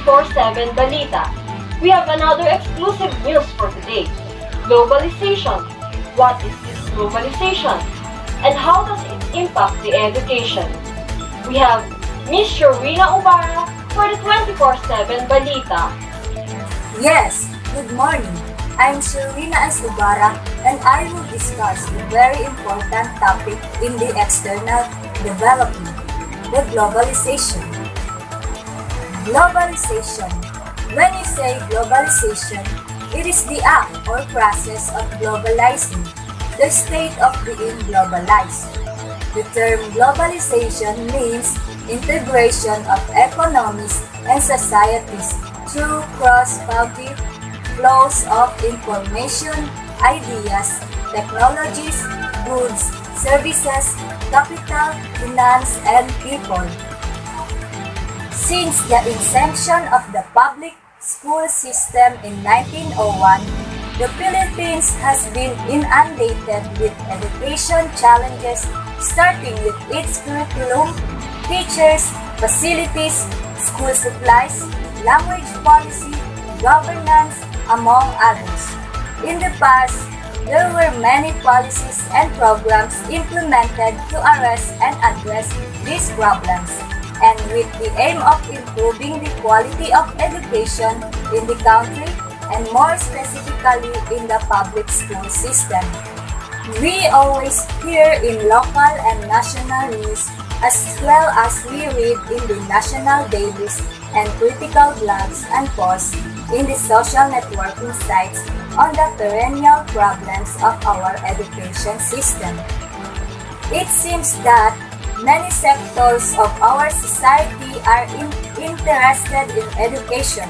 24/7 Balita. We have another exclusive news for today. Globalization. What is this globalization? And how does it impact the education? We have Miss Sherwina Ubara for the 24/7 Balita. Yes, good morning. I'm Sherwina Ubara and I will discuss a very important topic in the external development, the globalization. Globalization. When you say globalization, it is the act or process of globalizing, the state of being globalized. The term globalization means integration of economies and societies through cross-boundary flows of information, ideas, technologies, goods, services, capital, finance, and people. Since the inception of the public school system in 1901, the Philippines has been inundated with education challenges, starting with its curriculum, teachers, facilities, school supplies, language policy, governance, among others. In the past, there were many policies and programs implemented to arrest and address these problems, and with the aim of improving the quality of education in the country and more specifically in the public school system. We always hear in local and national news as well as we read in the national dailies and critical blogs and posts in the social networking sites on the perennial problems of our education system. It seems that many sectors of our society are interested in education,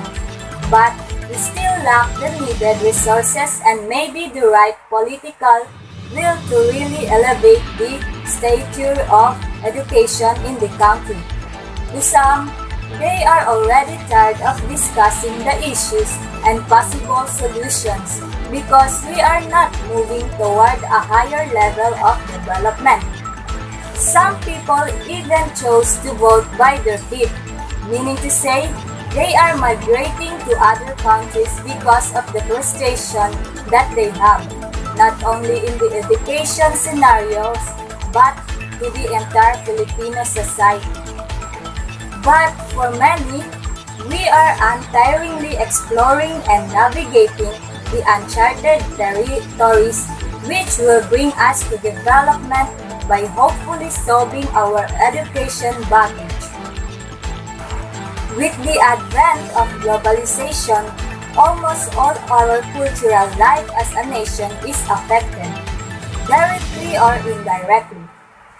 but we still lack the needed resources and maybe the right political will to really elevate the stature of education in the country. To some, they are already tired of discussing the issues and possible solutions because we are not moving toward a higher level of development. Some people even chose to vote by their feet, meaning to say they are migrating to other countries because of the frustration that they have, not only in the education scenarios, but to the entire Filipino society. But for many, we are untiringly exploring and navigating the uncharted territories which will bring us to development by hopefully solving our education baggage. With the advent of globalization, almost all our cultural life as a nation is affected, directly or indirectly.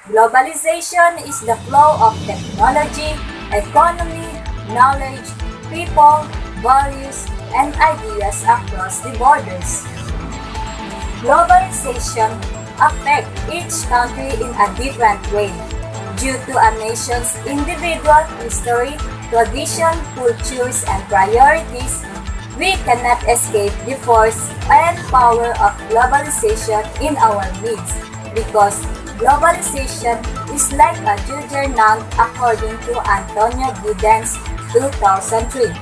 Globalization is the flow of technology, economy, knowledge, people, values, and ideas across the borders. Globalization affects each country in a different way due to a nation's individual history, tradition, cultures, and priorities. We cannot escape the force and power of globalization in our midst because globalization is like a juggernaut according to Antonio Giddens' 2003.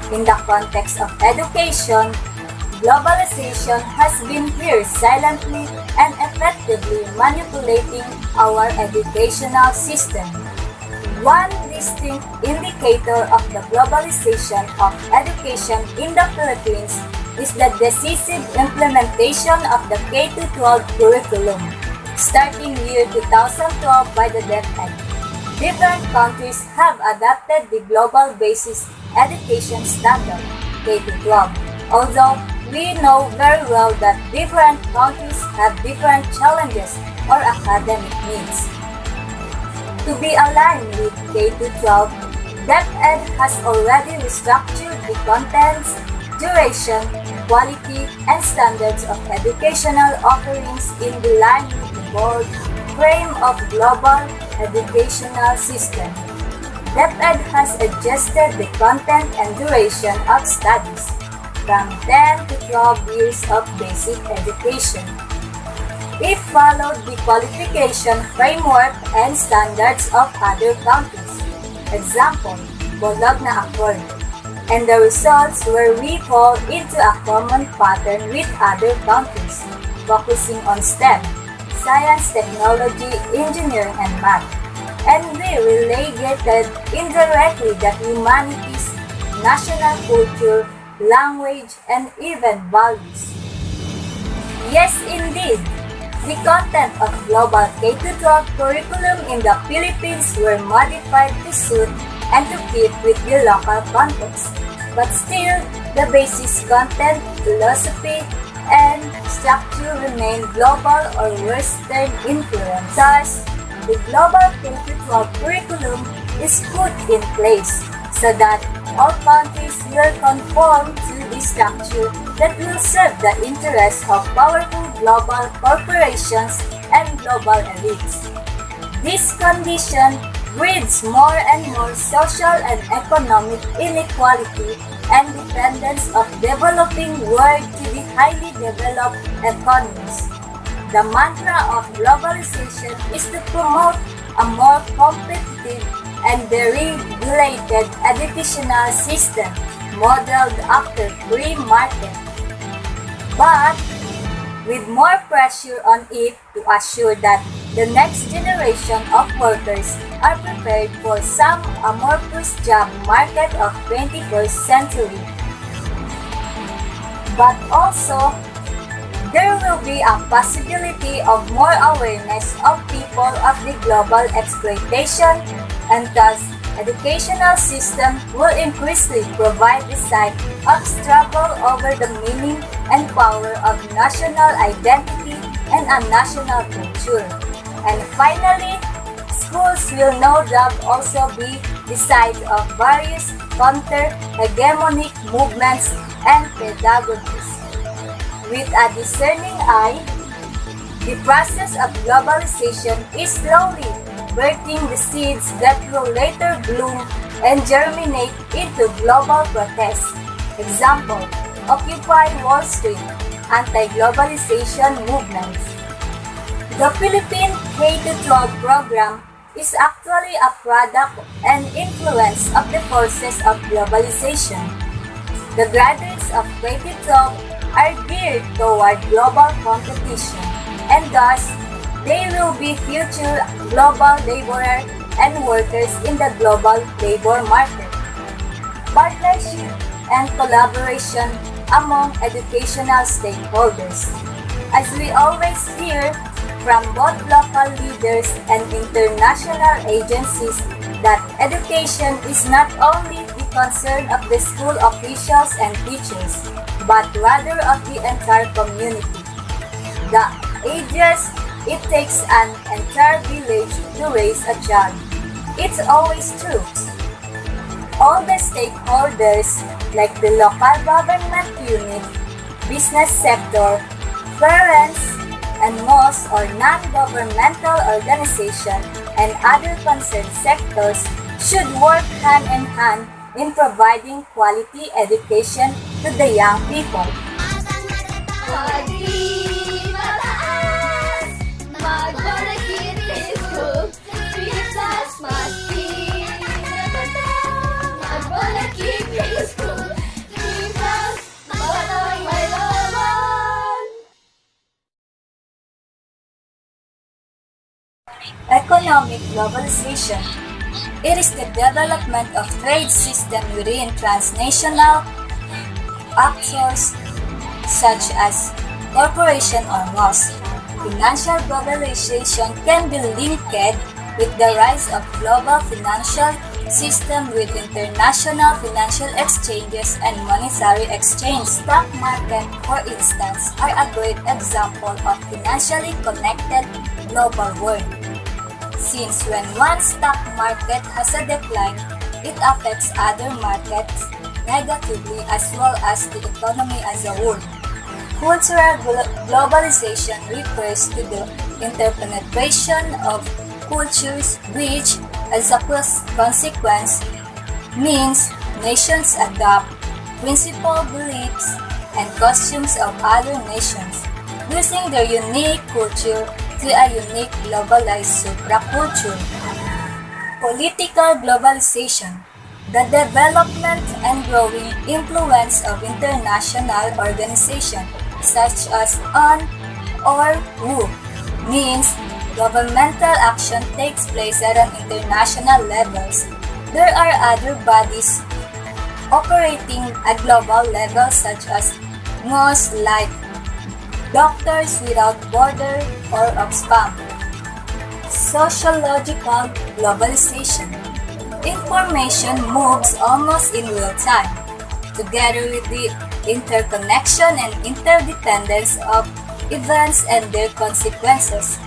In the context of education, globalization has been here silently and effectively manipulating our educational system. One distinct indicator of the globalization of education in the Philippines is the decisive implementation of the K-12 curriculum, starting year 2012 by the DepEd. Different countries have adopted the global basis education standard, K-12, although we know very well that different countries have different challenges or academic needs. To be aligned with K-12, DepEd has already restructured the contents, duration, quality, and standards of educational offerings in line with the broad frame of global educational system. DepEd has adjusted the content and duration of studies from 10 to 12 years of basic education. It followed the qualification framework and standards of other countries. Example, Bologna Accord. and the results where we fall into a common pattern with other countries, focusing on STEM, science, technology, engineering, and math. And we relegated indirectly the humanities, national culture, language, and even values. Yes, indeed. The content of global K-12 curriculum in the Philippines were modified to suit and to fit with the local context. But still, the basis content, philosophy, and structure remain global or Western influence. Thus, the global K-12 curriculum is put in place so that all countries will conform to the structure that will serve the interests of powerful global corporations and global elites. This condition breeds more and more social and economic inequality and dependence of developing world to the highly developed economies. The mantra of globalization is to promote a more competitive and deregulated educational system modeled after free market, but with more pressure on it to assure that the next generation of workers are prepared for some amorphous job market of 21st century. But also, there will be a possibility of more awareness of people of the global exploitation, and thus educational system will increasingly provide the site of struggle over the meaning and power of national identity and a national culture. And finally, schools will no doubt also be the site of various counter-hegemonic movements and pedagogies. With a discerning eye, the process of globalization is slowly birthing the seeds that will later bloom and germinate into global protests. Example, Occupy Wall Street, anti-globalization movements. The Philippine K-12 program is actually a product and influence of the forces of globalization. The graduates of K-12 are geared toward global competition, and thus they will be future global laborers and workers in the global labor market. Partnership and collaboration among educational stakeholders. As we always hear from both local leaders and international agencies that education is not only the concern of the school officials and teachers, but rather of the entire community. The ages it takes an entire village to raise a child. It's always true. All the stakeholders like the local government unit, business sector, parents, and most or non-governmental organizations and other concerned sectors should work hand in hand in providing quality education to the young people. Economic globalization. It is the development of trade system within transnational actors such as corporation or malls. Financial globalization can be linked with the rise of global financial system with international financial exchanges and monetary exchange. Stock market, for instance, are a great example of financially connected global world. Since when one stock market has a decline, it affects other markets negatively as well as the economy as a whole. Cultural globalization refers to the interpenetration of cultures which, as a consequence, means nations adopt principal beliefs and costumes of other nations, using their unique culture to a unique globalized supraculture. Political globalization. The development and growing influence of international organizations such as UN or WHO means governmental action takes place at an international levels. There are other bodies operating at global level such as most like Doctors Without Borders or Oxfam. Sociological globalization. Information moves almost in real time. Together with the interconnection and interdependence of events and their consequences,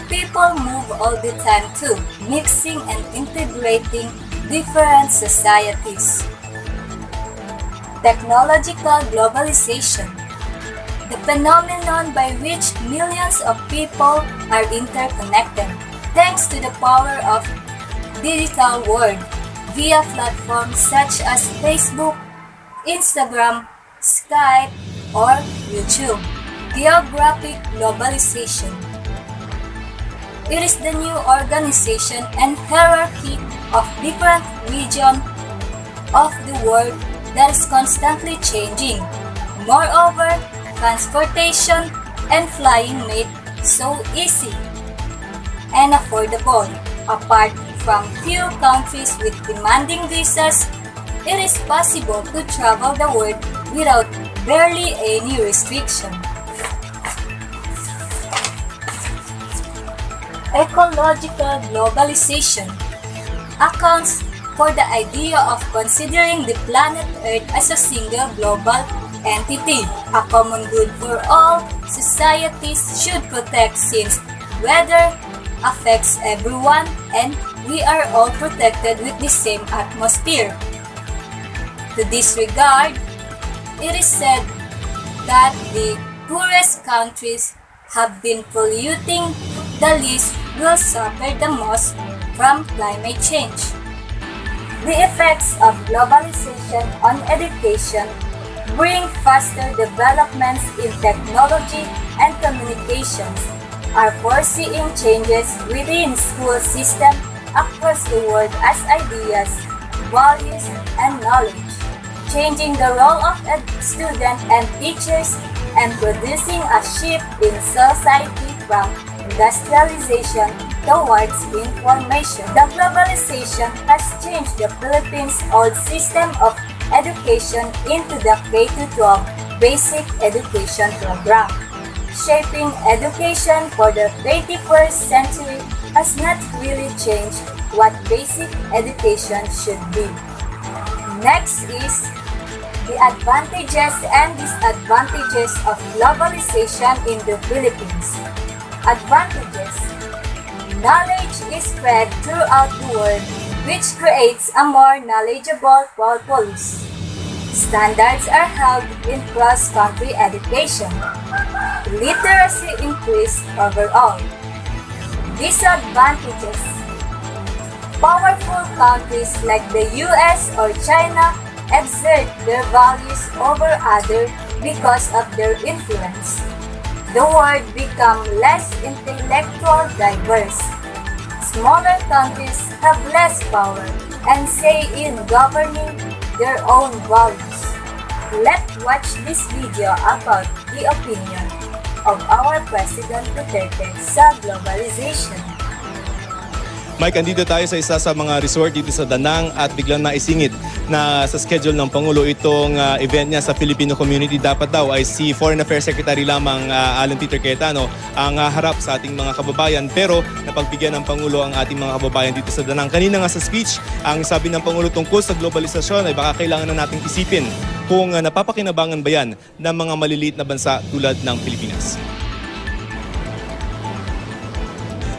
people move all the time too, mixing and integrating different societies. Technological globalization. The phenomenon by which millions of people are interconnected thanks to the power of digital world via platforms such as Facebook, Instagram, Skype, or YouTube. Geographic globalization. It is the new organization and hierarchy of different regions of the world that is constantly changing. Moreover, transportation and flying made so easy and affordable. Apart from few countries with demanding visas, it is possible to travel the world without barely any restriction. Ecological globalization accounts for the idea of considering the planet Earth as a single global entity, a common good for all societies should protect since weather affects everyone and we are all protected with the same atmosphere. To this regard, it is said that the poorest countries have been polluting the least will suffer the most from climate change. The effects of globalization on education bring faster developments in technology and communications, are foreseeing changes within school system across the world as ideas, values, and knowledge, changing the role of students and teachers and producing a shift in society from industrialization towards information. The globalization has changed the Philippines' old system of education into the K-12 basic education program. Shaping education for the 21st century has not really changed what basic education should be. Next is the advantages and disadvantages of globalization in the Philippines. Advantages. Knowledge is spread throughout the world, which creates a more knowledgeable populace. Standards are held in cross-country education. Literacy increased overall. Disadvantages. Powerful countries like the US or China exert their values over others because of their influence. The world becomes less intellectual diverse. Smaller countries have less power and say in governing their own values. Let's watch this video about the opinion of our President Duterte sa globalization. Mike, andito tayo sa isa sa mga resort dito sa Danang at biglang naisingit na sa schedule ng Pangulo itong event niya sa Filipino community. Dapat daw ay si Foreign Affairs Secretary lamang Alan Peter Cayetano ang harap sa ating mga kababayan. Pero napagbigyan ng Pangulo ang ating mga kababayan dito sa Danang. Kanina nga sa speech, ang sabi ng Pangulo tungkol sa globalisasyon ay baka kailangan na nating isipin kung napapakinabangan ba yan ng mga maliliit na bansa tulad ng Pilipinas.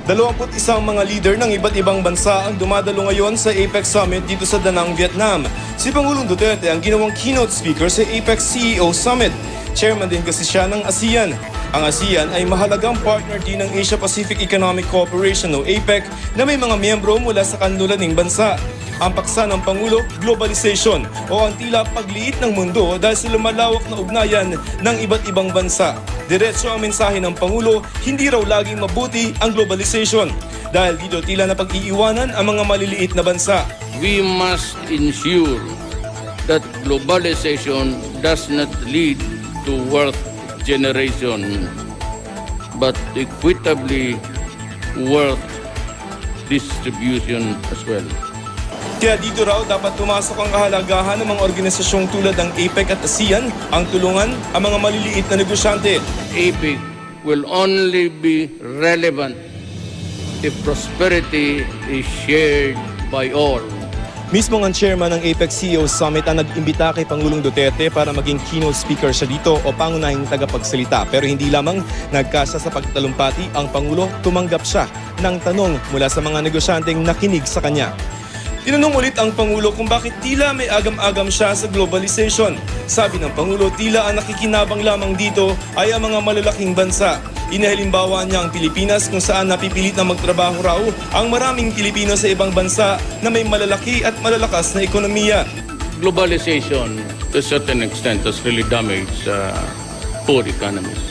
21 mga leader ng iba't ibang bansa ang dumadalo ngayon sa APEC Summit dito sa Danang, Vietnam. Si Pangulong Duterte ang ginawang keynote speaker sa APEC CEO Summit. Chairman din kasi siya ng ASEAN. Ang ASEAN ay mahalagang partner din ng Asia-Pacific Economic Cooperation o APEC na may mga miyembro mula sa kanluraning bansa. Ang paksa ng Pangulo, Globalization o ang tila pagliit ng mundo dahil sa lumalawak na ugnayan ng iba't ibang bansa. Diretso ang mensahe ng Pangulo, hindi raw laging mabuti ang globalization dahil dito tila na pag-iiwanan ang mga maliliit na bansa. We must ensure that globalization does not lead to wealth generation, but equitably wealth distribution as well. Kaya dito raw dapat pumasok ang kahalagahan ng mga organisasyong tulad ng APEC at ASEAN ang tulungan ang mga maliliit na negosyante. APEC will only be relevant if prosperity is shared by all. Mismo ang chairman ng APEC CEO Summit ang nag-imbita kay Pangulong Duterte para maging keynote speaker siya dito o pangunahing tagapagsalita. Pero hindi lamang nagkasa sa pagtalumpati ang Pangulo, tumanggap siya ng tanong mula sa mga negosyanteng nakinig sa kanya. Tinanong ulit ang Pangulo kung bakit tila may agam-agam siya sa globalization. Sabi ng Pangulo, tila ang nakikinabang lamang dito ay ang mga malalaking bansa. Inahalimbawa niya ang Pilipinas kung saan napipilit na magtrabaho raw ang maraming Pilipino sa ibang bansa na may malalaki at malalakas na ekonomiya. Globalization, to a certain extent, has really damaged poor economies.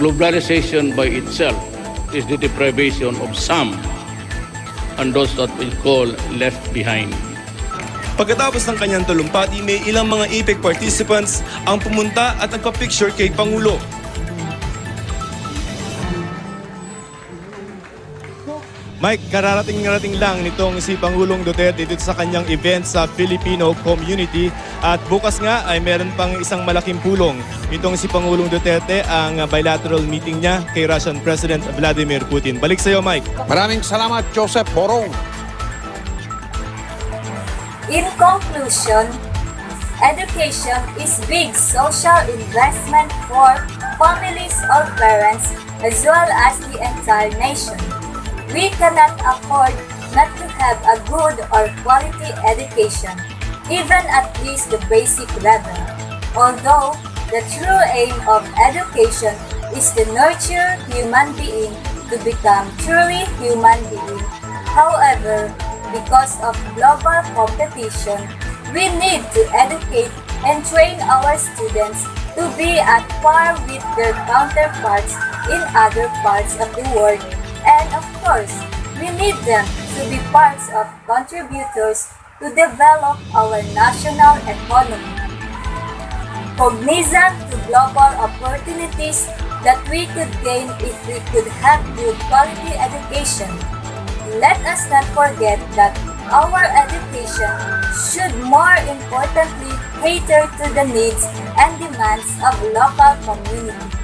Globalization by itself is the deprivation of some and those that we call left behind. Pagkatapos ng kanyang talumpati, may ilang mga APEC participants ang pumunta at nagpa-picture kay Pangulo. Mike, kararating-rating lang nitong si Pangulong Duterte dito sa kanyang event sa Filipino community at bukas nga ay meron pang isang malaking pulong. Itong si Pangulong Duterte ang bilateral meeting niya kay Russian President Vladimir Putin. Balik sa iyo, Mike. Maraming salamat, Joseph Borong. In conclusion, education is big social investment for families or parents as well as the entire nation. We cannot afford not to have a good or quality education, even at least the basic level. Although the true aim of education is to nurture human being to become truly human being. However, because of global competition, we need to educate and train our students to be at par with their counterparts in other parts of the world. And of course, we need them to be parts of contributors to develop our national economy. Cognizant to global opportunities that we could gain if we could have good quality education, let us not forget that our education should more importantly cater to the needs and demands of local communities.